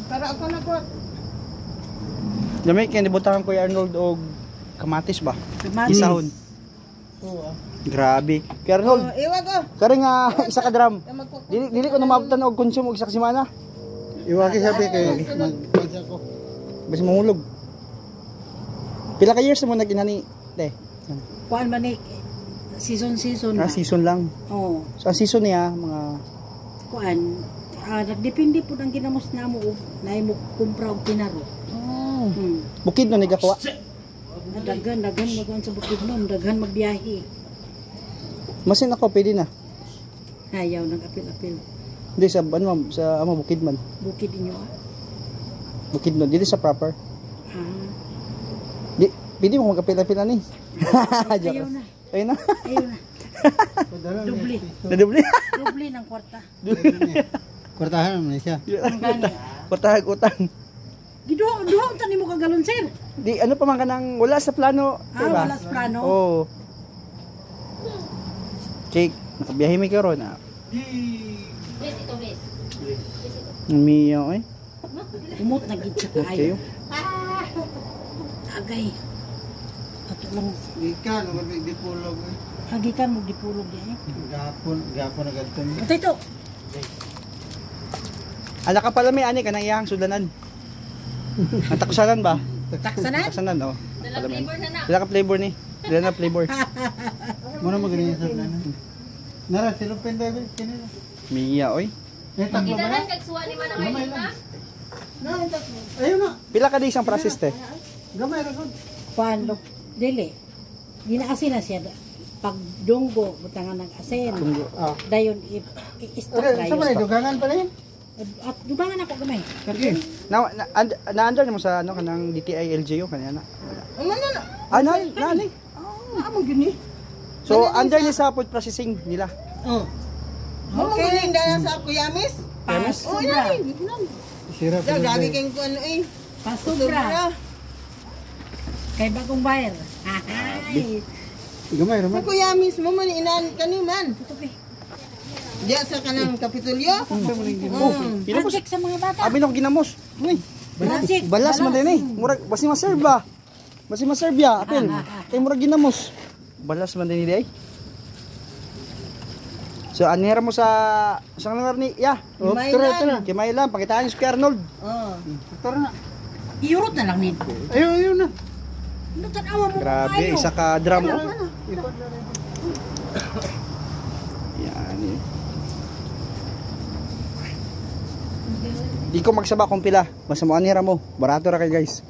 Para ako na ko. Dami kaya nibutahan ko yung Arnold o kamatis ba? Kamatis. Isahon. Oo. Grabe. Kaya Arnold, Iwa ko. kaya nga isa ka drum. Dili ko na mabutan og konsumo og isa ka semana. Iwaki sabi kay magpagsa ko. Basta mahulog. Pila ka years mo nag-inani? Te. Kuan man ni season Season lang. Oh. So ang season niya mga Kuan nagdepende po ang ginamos namo og naay mo kumpra og pinaro. bukid no nigakuha. Daghan magkuan sa bukid nom, daghan magbiyahe. Masin ako pwede na. Ayaw nag-apil-apil. Hindi sa ano ma'am, sa ama bukid man. Bukid inyo Bukid no, dili sa proper. Ah. Di, pwede mo mag-apil-apil ani. Ayaw na. Ayun na. Ayaw na. Doble. Nadubli. Doble ng kwarta. Kwartahan naman siya. Ang gani. Kwartahag utang. Giduha unta nimo kagalon sir. Di ano pa man kanang wala sa plano, diba? Wala sa plano. Oo. Jake, nakabiyahe mi karon ah. Miyo eh. Umot na gid sa Okay. kaayo. Agay. Ato lang Ikan, nagabig di pulog. hagikan mo dipulog di eh. Gapon na ganito. Ito ito. Ala ka pala may ani kanang iyang sudanan. Ang taksanan ba? Taksanan? Taksanan oh. Dala flavor na na. Dala ka flavor ni. Dala na flavor. Muna magaling sa planan. Nara, silupin dahil kinila. Miya oy. Kidanan kag suwa ni man ang na. Ayun na. Pila ka di isang process te? Gamay ra gud. Paano? Dili. Ginaasin na siya. Pag dunggo, butangan ng asin. Ah. Dayon i-stop Sa man rayo. dugangan pa rin. At dugangan ako gamay. Kasi Na-under mo sa ano kanang DTI LGU kanya na. Ano na? Ah, na. Amo gini. So under ni sa food processing nila. Oh. Okay, hindi na sa kuyamis. Oh, Pasubra. yan. sirap. Lagi kayong kung ano eh. Pasubra. Kay bagong bayar. Ay. Gamay ra Sa man. kuyamis mo man inan kaniman. Tutupi. Diya sa kanang kapitulyo. Ginamos. Project sa mga bata. Abi no ginamos. Uy. Project. Balas man din eh. Murag basi ma-serve ba? Basi ma-serve ya, apil. Kay murag ginamos. Balas man din di ay. So anira mo sa lugar ni ya. Kimaylan. Kimay lang pakitaan ni Kuya Arnold. Oh. Tara na. Iurot na lang nito. Ayun na. Nagtanawa mo Grabe, kayo. isa ka drum. Ikot na rin. Yan eh. Di ko magsaba kung pila. Basta mo anira mo. Barato ra kay guys.